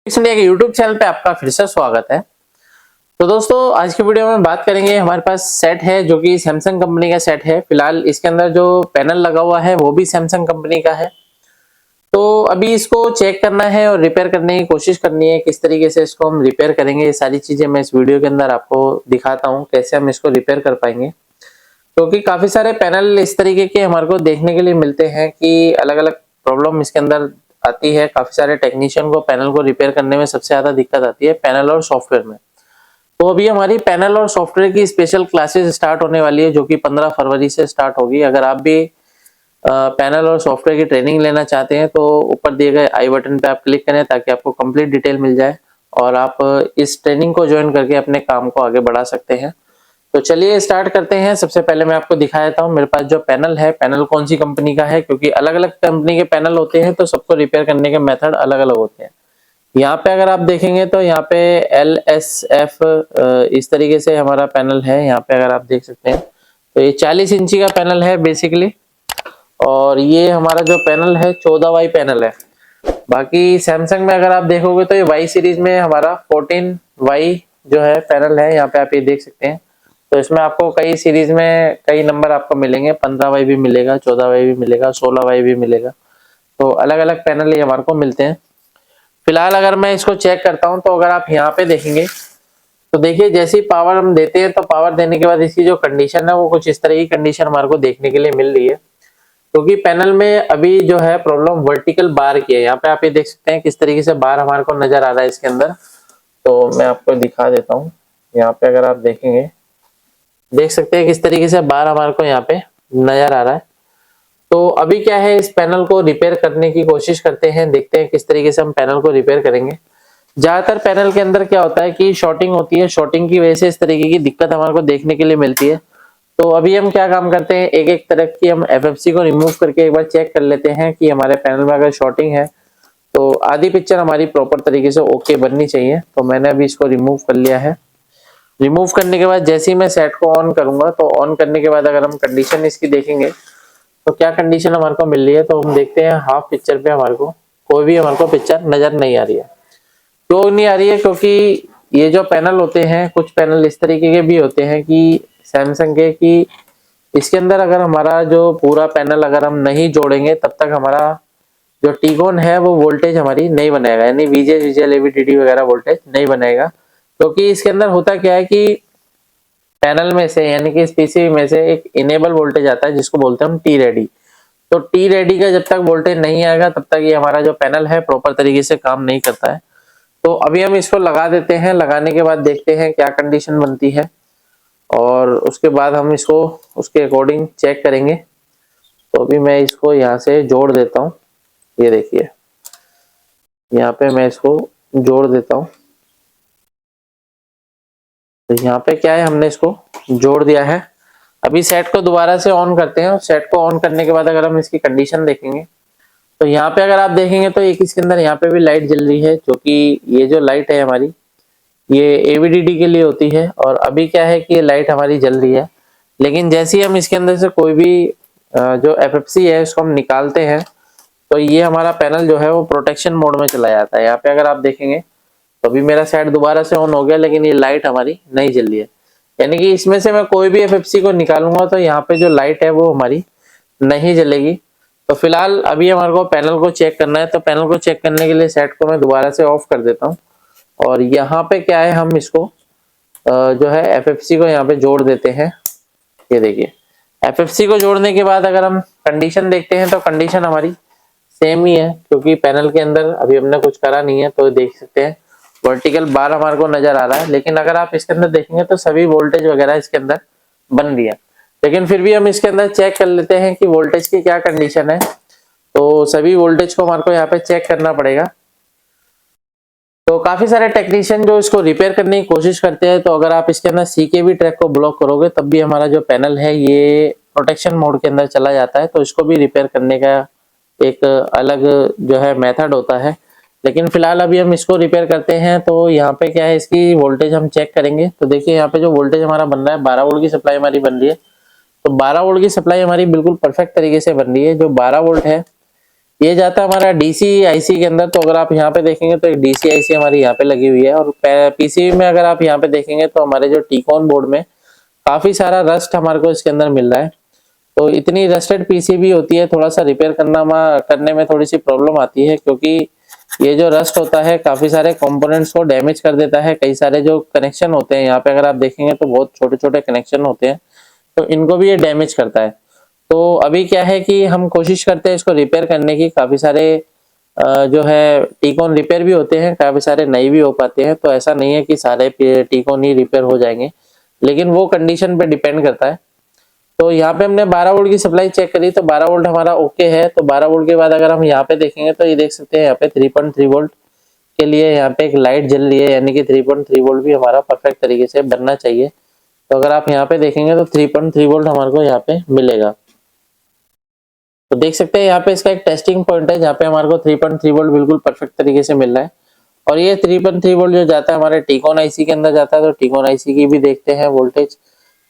India के YouTube channel पे आपका फिर से स्वागत है। तो दोस्तों आज की वीडियो में बात करेंगे, हमारे पास सेट है जो कि सैमसंग कंपनी का सेट है। फिलहाल इसके अंदर जो पैनल लगा हुआ है वो भी सैमसंग कंपनी का है। तो अभी इसको चेक करना है और रिपेयर करने की कोशिश करनी है। किस तरीके से इसको हम रिपेयर करेंगे, ये सारी चीजें मैं इस वीडियो के अंदर आपको दिखाता हूँ कैसे हम इसको रिपेयर कर पाएंगे। क्योंकि काफी सारे पैनल इस तरीके के हमारे को देखने के लिए मिलते हैं कि अलग अलग प्रॉब्लम इसके अंदर आती है। काफी सारे टेक्नीशियन को पैनल को रिपेयर करने में सबसे ज्यादा दिक्कत आती है पैनल और सॉफ्टवेयर में। तो अभी हमारी पैनल और सॉफ्टवेयर की स्पेशल क्लासेस स्टार्ट होने वाली है जो कि 15 फरवरी से स्टार्ट होगी। अगर आप भी पैनल और सॉफ्टवेयर की ट्रेनिंग लेना चाहते हैं तो ऊपर दिए गए आई बटन पे आप क्लिक करें ताकि आपको कंप्लीट डिटेल मिल जाए और आप इस ट्रेनिंग को ज्वाइन करके अपने काम को आगे बढ़ा सकते हैं। तो चलिए स्टार्ट करते हैं। सबसे पहले मैं आपको दिखा देता हूँ मेरे पास जो पैनल है, पैनल कौन सी कंपनी का है, क्योंकि अलग अलग कंपनी के पैनल होते हैं तो सबको रिपेयर करने के मेथड अलग अलग होते हैं। यहाँ पे अगर आप देखेंगे तो यहाँ पे LSF इस तरीके से हमारा पैनल है। यहाँ पे अगर आप देख सकते हैं तो ये 40 इंची का पैनल है बेसिकली, और ये हमारा जो पैनल है 14 वाई पैनल है। बाकी सैमसंग में अगर आप देखोगे तो ये वाई सीरीज में हमारा 14 वाई जो है पैनल है। यहाँ पे आप ये देख सकते हैं। तो इसमें आपको कई सीरीज में कई नंबर आपको मिलेंगे, 15 वाई भी मिलेगा, 14 वाई भी मिलेगा, 16 वाई भी मिलेगा। तो अलग अलग पैनल ये हमारे को मिलते हैं। फिलहाल अगर मैं इसको चेक करता हूं तो अगर आप यहाँ पे देखेंगे तो देखिए जैसी पावर हम देते हैं तो पावर देने के बाद इसकी जो कंडीशन है वो कुछ इस तरह की कंडीशन हमारे को देखने के लिए मिल रही है। क्योंकि पैनल में अभी जो है प्रॉब्लम वर्टिकल बार की है। यहाँ पे आप ये देख सकते हैं किस तरीके से बार हमारे को नजर आ रहा है इसके अंदर। तो मैं आपको दिखा देता हूँ। यहाँ पे अगर आप देखेंगे देख सकते हैं किस तरीके से बार हमारे को यहाँ पे नजर आ रहा है। तो अभी क्या है, इस पैनल को रिपेयर करने की कोशिश करते हैं, देखते हैं किस तरीके से हम पैनल को रिपेयर करेंगे। ज्यादातर पैनल के अंदर क्या होता है कि शॉर्टिंग होती है, शॉर्टिंग की वजह से इस तरीके की दिक्कत हमारे को देखने के लिए मिलती है। तो अभी हम क्या काम करते हैं, एक एक तरह की हम FFC को रिमूव करके एक बार चेक कर लेते हैं कि हमारे पैनल में अगर शॉर्टिंग है तो आधी पिक्चर हमारी प्रॉपर तरीके से ओके बननी चाहिए। तो मैंने अभी इसको रिमूव कर लिया है। रिमूव करने के बाद जैसे ही मैं सेट को ऑन करूंगा तो ऑन करने के बाद अगर हम कंडीशन इसकी देखेंगे तो क्या कंडीशन हमारे को मिल रही है, तो हम देखते हैं हाफ पिक्चर पे हमारे को कोई भी हमारे को पिक्चर नजर नहीं आ रही है। क्यों नहीं आ रही है? क्योंकि ये जो पैनल होते हैं, कुछ पैनल इस तरीके के भी होते हैं कि सैमसंग के, कि इसके अंदर अगर हमारा जो पूरा पैनल अगर हम नहीं जोड़ेंगे तब तक हमारा जो टीकॉन है वो वोल्टेज हमारी नहीं बनेगा, यानी VGS VGL AVTD वगैरह वोल्टेज नहीं बनेगा। क्योंकि इसके अंदर होता क्या है कि पैनल में से यानी कि इस पीसीबी में से एक इनेबल वोल्टेज आता है जिसको बोलते हैं हम टी रेडी। तो टी रेडी का जब तक वोल्टेज नहीं आएगा तब तक ये हमारा जो पैनल है प्रॉपर तरीके से काम नहीं करता है। तो अभी हम इसको लगा देते हैं। लगाने के बाद देखते हैं क्या कंडीशन बनती है और उसके बाद हम इसको उसके अकॉर्डिंग चेक करेंगे। तो अभी मैं इसको यहाँ से जोड़ देता हूँ। ये देखिए यहाँ पे मैं इसको जोड़ देता हूँ। तो यहाँ पे क्या है, हमने इसको जोड़ दिया है। अभी सेट को दोबारा से ऑन करते हैं और सेट को ऑन करने के बाद अगर हम इसकी कंडीशन देखेंगे तो यहाँ पे अगर आप देखेंगे तो एक इसके अंदर यहाँ पे भी लाइट जल रही है, जो कि ये जो लाइट है हमारी ये AVDD के लिए होती है। और अभी क्या है कि ये लाइट हमारी जल रही है, लेकिन जैसे ही हम इसके अंदर से कोई भी जो FFC है उसको हम निकालते हैं तो ये हमारा पैनल जो है वो प्रोटेक्शन मोड में चला जाता है। यहाँ पे अगर आप देखेंगे तो अभी मेरा सेट दोबारा से ऑन हो गया, लेकिन ये लाइट हमारी नहीं जल रही है। यानी कि इसमें से मैं कोई भी FFC को निकालूंगा तो यहाँ पे जो लाइट है वो हमारी नहीं जलेगी। तो फिलहाल अभी हमारे को पैनल को चेक करना है। तो पैनल को चेक करने के लिए सेट को मैं दोबारा से ऑफ कर देता हूँ और यहाँ पे क्या है, हम इसको जो है FFC को यहाँ पे जोड़ देते हैं। ये देखिए FFC को जोड़ने के बाद अगर हम कंडीशन देखते हैं तो कंडीशन हमारी सेम ही है, क्योंकि पैनल के अंदर अभी हमने कुछ करा नहीं है। तो देख सकते हैं वर्टिकल बार हमारे को नजर आ रहा है, लेकिन अगर आप इसके अंदर देखेंगे तो सभी वोल्टेज वगैरह इसके अंदर बन रही है। लेकिन फिर भी हम इसके अंदर चेक कर लेते हैं कि वोल्टेज की क्या कंडीशन है। तो सभी वोल्टेज को हमारे को यहाँ पे चेक करना पड़ेगा। तो काफी सारे टेक्नीशियन जो इसको रिपेयर करने की कोशिश करते हैं, तो अगर आप इसके अंदर CKV ट्रैक को ब्लॉक करोगे तब भी हमारा जो पैनल है ये प्रोटेक्शन मोड के अंदर चला जाता है। तो इसको भी रिपेयर करने का एक अलग जो है मेथड होता है। लेकिन फिलहाल अभी हम इसको रिपेयर करते हैं। तो यहाँ पे क्या है, इसकी वोल्टेज हम चेक करेंगे। तो देखिए यहाँ पे जो वोल्टेज हमारा बन रहा है 12 वोल्ट की सप्लाई हमारी बन रही है। तो 12 वोल्ट की सप्लाई हमारी बिल्कुल परफेक्ट तरीके से बन रही है। जो 12 वोल्ट है ये जाता है हमारा डीसी आईसी के अंदर। तो अगर आप यहाँ पे देखेंगे तो एक डीसी आईसी हमारी यहाँ पे लगी हुई है, और पीसीबी में अगर आप यहाँ पे देखेंगे तो हमारे जो टीकॉन बोर्ड में काफी सारा रस्ट हमारे को इसके अंदर मिल रहा है। तो इतनी रस्टेड पीसीबी होती है, थोड़ा सा रिपेयर करने में थोड़ी सी प्रॉब्लम आती है, क्योंकि ये जो रस्ट होता है काफी सारे कंपोनेंट्स को डैमेज कर देता है। कई सारे जो कनेक्शन होते हैं यहाँ पे अगर आप देखेंगे तो बहुत छोटे छोटे कनेक्शन होते हैं, तो इनको भी ये डैमेज करता है। तो अभी क्या है कि हम कोशिश करते हैं इसको रिपेयर करने की। काफी सारे जो है टीकॉन रिपेयर भी होते हैं, काफी सारे नहीं भी हो पाते हैं। तो ऐसा नहीं है कि सारे टीकॉन ही रिपेयर हो जाएंगे, लेकिन वो कंडीशन पे डिपेंड करता है। तो यहाँ पे हमने 12 वोल्ट की सप्लाई चेक करी, तो 12 वोल्ट हमारा ओके है। तो 12 वोल्ट के बाद अगर हम यहाँ पे देखेंगे तो ये देख सकते हैं यहाँ पे 3.3 वोल्ट के लिए यहाँ पे एक लाइट जल रही है, यानी कि 3.3 वोल्ट भी हमारा परफेक्ट तरीके से बनना चाहिए। तो अगर आप यहाँ पे देखेंगे तो 3.3 वोल्ट हमारे को यहाँ पे मिलेगा। तो देख सकते हैं यहाँ पे इसका एक टेस्टिंग पॉइंट है जहाँ पे हमारे को 3.3 वोल्ट बिल्कुल परफेक्ट तरीके से मिल रहा है। और ये 3.3 वोल्ट जो जाता है हमारे टीकॉन आईसी के अंदर जाता है। तो टीकॉन आईसी की भी देखते हैं वोल्टेज।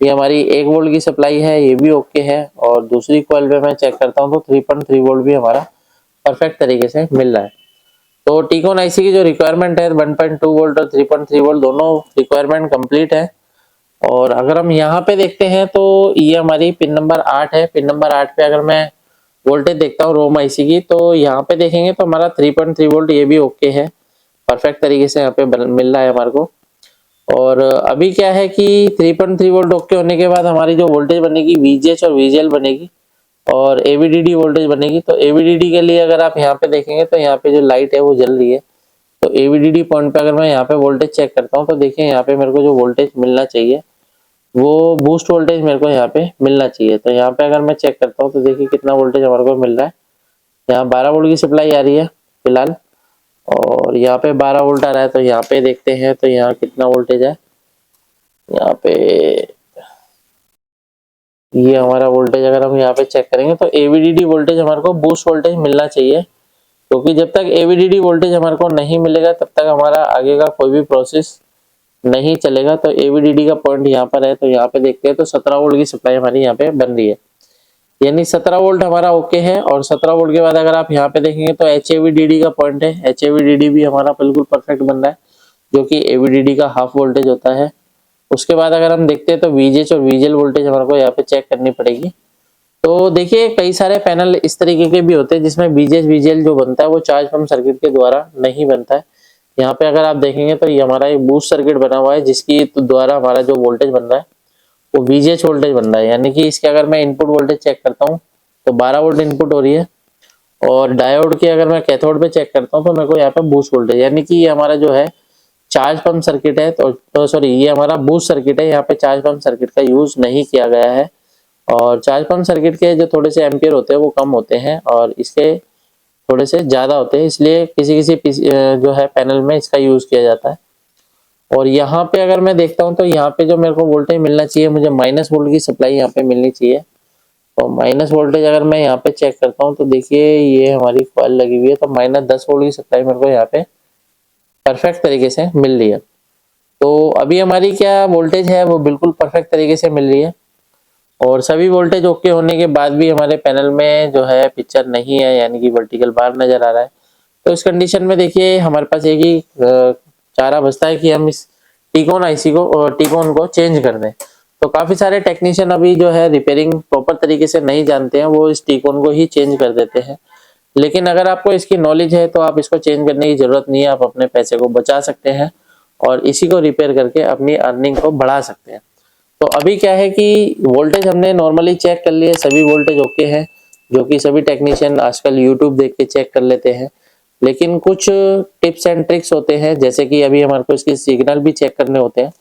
ये हमारी 1 वोल्ट की सप्लाई है, ये भी ओके है। और दूसरी कॉइल पे मैं चेक करता हूँ तो 3.3 वोल्ट भी हमारा परफेक्ट तरीके से मिल रहा है। तो टीकॉन आईसी की जो रिक्वायरमेंट है 1.2 वोल्ट और 3.3 वोल्ट दोनों रिक्वायरमेंट कंप्लीट है। और अगर हम यहाँ पे देखते हैं तो ये हमारी पिन नंबर 8 है। पिन नंबर 8 पे अगर मैं वोल्टेज देखता हूँ रोम आईसी की, तो यहाँ पे देखेंगे तो हमारा 3.3 वोल्ट ये भी ओके है, परफेक्ट तरीके से यहाँ पे मिल रहा है हमारे को। और अभी क्या है कि 3.3 वोल्ट ओके होने के बाद हमारी जो वोल्टेज बनेगी वीजीएच और वीजीएल बनेगी, और एवीडीडी वोल्टेज बनेगी। तो एवीडीडी के लिए अगर आप यहाँ पे देखेंगे तो यहाँ पे जो लाइट है वो जल रही है। तो एवीडीडी पॉइंट पे अगर मैं यहाँ पे वोल्टेज चेक करता हूँ तो देखिए यहाँ पे मेरे को जो वोल्टेज मिलना चाहिए वो बूस्ट वोल्टेज मेरे को यहाँ पे मिलना चाहिए। तो यहाँ पे अगर मैं चेक करता हूँ तो देखिए कितना वोल्टेज हमारे को मिल रहा है। यहाँ 12 वोल्ट की सप्लाई आ रही है फिलहाल, और यहाँ पे 12 वोल्ट आ रहा है। तो यहाँ पे देखते हैं तो यहाँ कितना वोल्टेज है। यहाँ पे ये हमारा वोल्टेज अगर हम यहाँ पे चेक करेंगे तो एवीडीडी वोल्टेज हमारे को बूस्ट वोल्टेज मिलना चाहिए, क्योंकि जब तक एवीडीडी वोल्टेज हमारे को नहीं मिलेगा तब तक हमारा आगे का कोई भी प्रोसेस नहीं चलेगा। तो एवीडीडी का पॉइंट यहाँ पर है। तो यहाँ पे देखते हैं तो 17 वोल्ट की सप्लाई हमारी यहाँ पे बन रही है, यानी 17 वोल्ट हमारा ओके है। और 17 वोल्ट के बाद अगर आप यहाँ पे देखेंगे तो एचएवीडीडी का पॉइंट है। एचएवीडीडी भी हमारा बिल्कुल परफेक्ट बन रहा है, जो कि एवीडीडी का हाफ वोल्टेज होता है। उसके बाद अगर हम देखते हैं तो वीजीएच और वीजीएल वोल्टेज हमारे को यहाँ पे चेक करनी पड़ेगी। तो देखिए कई सारे पैनल इस तरीके के भी होते हैं जिसमें वीजीएच वीजीएल जो बनता है वो चार्ज पंप सर्किट के द्वारा नहीं बनता है। यहाँ पे अगर आप देखेंगे तो ये हमारा एक बूस्ट सर्किट बना हुआ है जिसकी द्वारा हमारा जो वोल्टेज बन रहा है वो वीजीएच वोल्टेज बन रहा है। यानी कि इसके अगर मैं इनपुट वोल्टेज चेक करता हूँ तो 12 वोल्ट इनपुट हो रही है, और डायोड की अगर मैं कैथोड पे चेक करता हूँ तो मेरे को यहाँ पे बूस्ट वोल्टेज, यानी कि ये हमारा जो है चार्ज पंप सर्किट है। तो सॉरी, ये हमारा बूस्ट सर्किट है। यहाँ पे चार्ज पंप सर्किट का यूज नहीं किया गया है, और चार्ज पंप सर्किट के जो थोड़े से एम्पियर होते हैं वो कम होते हैं और इसके थोड़े से ज्यादा होते हैं, इसलिए किसी किसी जो है पैनल में इसका यूज किया जाता है। और यहाँ पे अगर मैं देखता हूँ तो यहाँ पे जो मेरे को वोल्टेज मिलना चाहिए, मुझे माइनस वोल्ट की सप्लाई यहाँ पे मिलनी चाहिए। तो माइनस वोल्टेज अगर मैं यहाँ पे चेक करता हूँ तो देखिए ये हमारी कॉइल लगी हुई है, तो -10 वोल्ट की सप्लाई मेरे को यहाँ पे परफेक्ट तरीके से मिल रही है। तो अभी हमारी क्या वोल्टेज है वो बिल्कुल परफेक्ट तरीके से मिल रही है, और सभी वोल्टेज ओके होने के बाद भी हमारे पैनल में जो है पिक्चर नहीं है, यानी कि वर्टिकल बार नजर आ रहा है। तो इस कंडीशन में देखिए हमारे पास एक ही चारा बचता है कि हम इस टीकॉन आईसी को टीकॉन को चेंज कर दें। तो काफी सारे टेक्नीशियन अभी जो है रिपेयरिंग प्रॉपर तरीके से नहीं जानते हैं, वो इस टीकॉन को ही चेंज कर देते हैं। लेकिन अगर आपको इसकी नॉलेज है तो आप इसको चेंज करने की जरूरत नहीं है, आप अपने पैसे को बचा सकते हैं और इसी को रिपेयर करके अपनी अर्निंग को बढ़ा सकते हैं। तो अभी क्या है कि वोल्टेज हमने नॉर्मली चेक कर लिए, सभी वोल्टेज ओके हैं, जो कि सभी टेक्नीशियन आजकल यूट्यूब देख के चेक कर लेते हैं। लेकिन कुछ टिप्स एंड ट्रिक्स होते हैं, जैसे कि अभी हमारे को इसकी सिग्नल भी चेक करने होते हैं।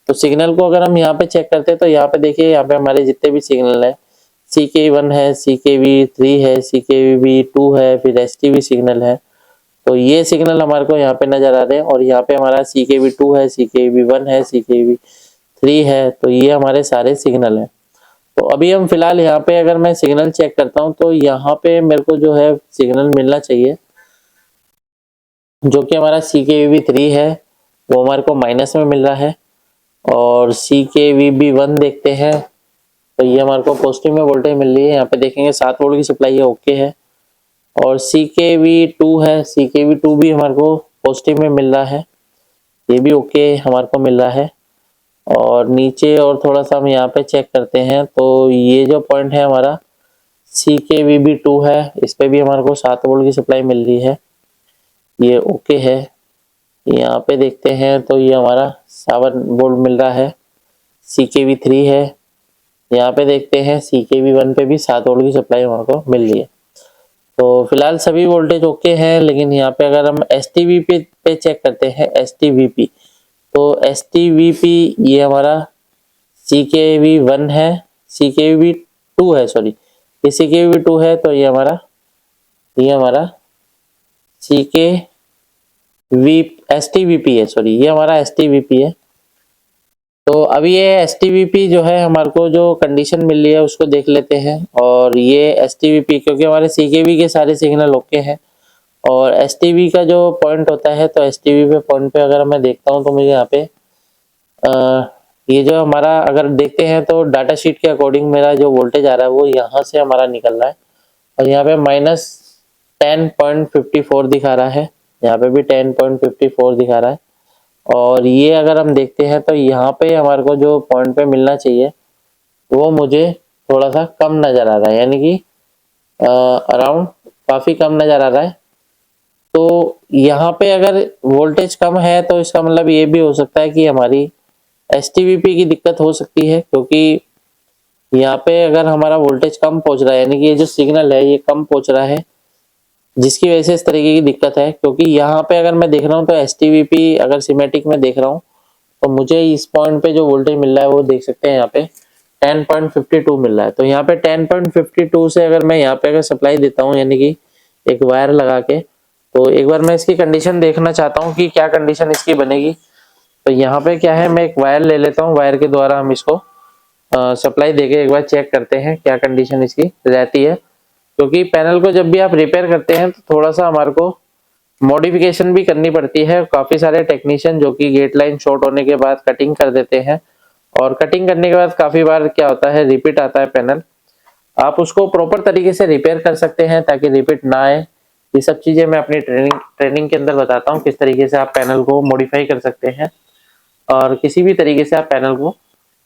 तो सिग्नल को अगर हम यहाँ पे चेक करते हैं तो यहाँ पे देखिए यहाँ पे हमारे जितने भी सिग्नल है, CKV1 है, CKV3 है, CKV2 है, फिर STV सिग्नल है। तो ये सिग्नल हमारे को यहाँ पे नजर आ रहे हैं, और यहाँ पे हमारा CKV2 है, CKV1 है, CKV3 है। तो ये हमारे सारे सिग्नल है। तो अभी हम फिलहाल यहाँ पे अगर मैं सिग्नल चेक करता हूँ तो यहाँ पे मेरे को जो है सिग्नल मिलना चाहिए, जो कि हमारा CKV3 है वो हमारे को माइनस में मिल रहा है, और CKVB1 देखते हैं तो ये हमारे को पॉजिटिव में वोल्टेज मिल रही है। यहाँ पे देखेंगे 7 वोल्ट की सप्लाई है, ओके है। और CKV2 है, CKV2 भी हमारे को पॉजिटिव में मिल रहा है, ये भी ओके हमारे को मिल रहा है। और नीचे और थोड़ा सा हम यहाँ पे चेक करते हैं तो ये जो पॉइंट है हमारा CKVB2 है, इस पे भी हमारे को 7 वोल्ट की सप्लाई मिल रही है, ये ओके है। यहाँ पे देखते हैं तो ये हमारा 7 वोल्ट मिल रहा है, CKV3 है। यहाँ पे देखते हैं CKV1 पे भी 7 वोल्ट की सप्लाई हमारे को मिल रही है। तो फिलहाल सभी वोल्टेज ओके हैं, लेकिन यहाँ पे अगर हम STVP पे चेक करते हैं, STVP, तो STVP ये हमारा CKV1 है, CKV2 है, सॉरी ये CKV2 है, तो ये हमारा STVP है, सॉरी ये हमारा STVP है। तो अभी ये STVP जो है हमारे को जो कंडीशन मिल रही है उसको देख लेते हैं। और ये STVP क्योंकि हमारे CKV के सारे सिग्नल ओके हैं, और STV का जो पॉइंट होता है, तो STV पे पॉइंट पे अगर मैं देखता हूँ तो मुझे यहाँ पे ये जो हमारा अगर देखते हैं तो डाटा शीट के अकॉर्डिंग मेरा जो वोल्टेज आ रहा है वो यहाँ से हमारा निकल रहा है, और यहाँ पे -10.54 दिखा रहा है, यहाँ पे भी 10.54 दिखा रहा है। और ये अगर हम देखते हैं तो यहाँ पे हमारे को जो पॉइंट पे मिलना चाहिए वो मुझे थोड़ा सा कम नजर आ रहा है, यानी कि अराउंड काफी कम नजर आ रहा है। तो यहाँ पे अगर वोल्टेज कम है तो इसका मतलब ये भी हो सकता है कि हमारी STVP की दिक्कत हो सकती है, क्योंकि यहाँ पे अगर हमारा वोल्टेज कम पहुंच रहा है, यानी कि ये जो सिग्नल है ये कम पहुंच रहा है, जिसकी वजह से इस तरीके की दिक्कत है। क्योंकि यहाँ पे अगर मैं देख रहा हूँ तो STVP अगर सिमेटिक में देख रहा हूँ तो मुझे इस पॉइंट पे जो वोल्टेज मिल रहा है वो देख सकते हैं, यहाँ पे 10.52 मिल रहा है। तो यहाँ पे 10.52 से अगर मैं यहाँ पे अगर सप्लाई देता हूँ, यानी कि एक वायर लगा के, तो एक बार मैं इसकी कंडीशन देखना चाहता हूँ कि क्या कंडीशन इसकी बनेगी। तो यहाँ पे क्या है, मैं एक वायर ले लेता हूँ, वायर के द्वारा हम इसको सप्लाई देके एक बार चेक करते हैं क्या कंडीशन इसकी रहती है। क्योंकि पैनल को जब भी आप रिपेयर करते हैं तो थोड़ा सा हमारे को मॉडिफिकेशन भी करनी पड़ती है। काफी सारे टेक्नीशियन जो कि गेट लाइन शॉर्ट होने के बाद कटिंग कर देते हैं, और कटिंग करने के बाद काफी बार क्या होता है, रिपीट आता है पैनल। आप उसको प्रॉपर तरीके से रिपेयर कर सकते हैं ताकि रिपीट ना आए। ये सब चीजें मैं अपनी ट्रेनिंग के अंदर बताता हूँ, किस तरीके से आप पैनल को मॉडिफाई कर सकते हैं और किसी भी तरीके से आप पैनल को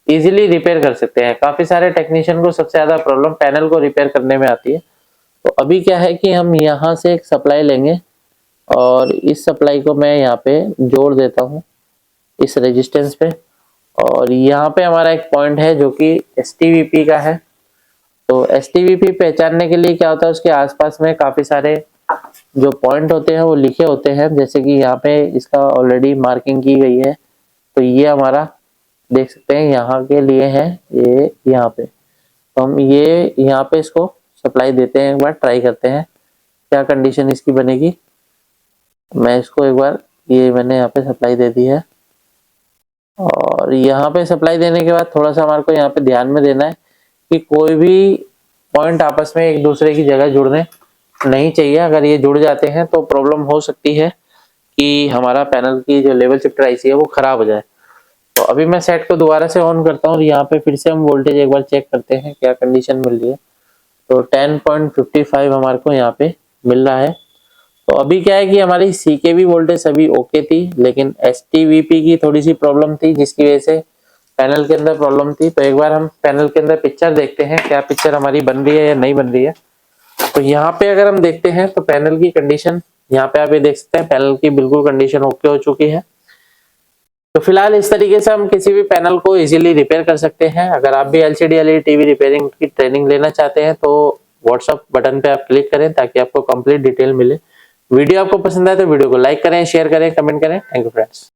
इजीली रिपेयर कर सकते हैं। काफी सारे टेक्नीशियन को सबसे ज्यादा प्रॉब्लम पैनल को रिपेयर करने में आती है। तो अभी क्या है कि हम यहाँ से एक सप्लाई लेंगे, और इस सप्लाई को मैं यहाँ पे जोड़ देता हूँ इस रेजिस्टेंस पे, और यहाँ पे हमारा एक पॉइंट है जो कि STVP का है। तो STVP पहचानने के लिए क्या होता है, उसके आसपास में काफी सारे जो पॉइंट होते हैं वो लिखे होते हैं, जैसे कि यहाँ पे इसका ऑलरेडी मार्किंग की गई है। तो ये हमारा देख सकते हैं यहाँ के लिए है, ये यहाँ पे, तो हम ये यहाँ पे इसको सप्लाई देते हैं, एक बार ट्राई करते हैं क्या कंडीशन इसकी बनेगी। मैं इसको एक बार, ये मैंने यहाँ पे सप्लाई दे दी है, और यहाँ पे सप्लाई देने के बाद थोड़ा सा हमारे को यहाँ पे ध्यान में देना है कि कोई भी पॉइंट आपस में एक दूसरे की जगह जुड़ने नहीं चाहिए। अगर ये जुड़ जाते हैं तो प्रॉब्लम हो सकती है कि हमारा पैनल की जो लेवल शिफ्टर आईसी है वो खराब हो जाए। तो अभी मैं सेट को दोबारा से ऑन करता हूँ और यहाँ पे फिर से हम वोल्टेज एक बार चेक करते हैं क्या कंडीशन मिल रही है। तो 10.55 हमारे को यहाँ पे मिल रहा है। तो अभी क्या है कि हमारी CKV वोल्टेज अभी ओके थी, लेकिन STVP की थोड़ी सी प्रॉब्लम थी जिसकी वजह से पैनल के अंदर प्रॉब्लम थी। तो एक बार हम पैनल के अंदर पिक्चर देखते हैं क्या पिक्चर हमारी बन रही है या नहीं बन रही है। तो यहाँ पे अगर हम देखते हैं तो पैनल की कंडीशन, यहाँ पे आप ये देख सकते हैं पैनल की बिल्कुल कंडीशन ओके हो चुकी है। तो फिलहाल इस तरीके से हम किसी भी पैनल को इजीली रिपेयर कर सकते हैं। अगर आप भी LCD LED टीवी रिपेयरिंग की ट्रेनिंग लेना चाहते हैं तो व्हाट्सएप बटन पे आप क्लिक करें ताकि आपको कंप्लीट डिटेल मिले। वीडियो आपको पसंद आए तो वीडियो को लाइक करें, शेयर करें, कमेंट करें। Thank you friends.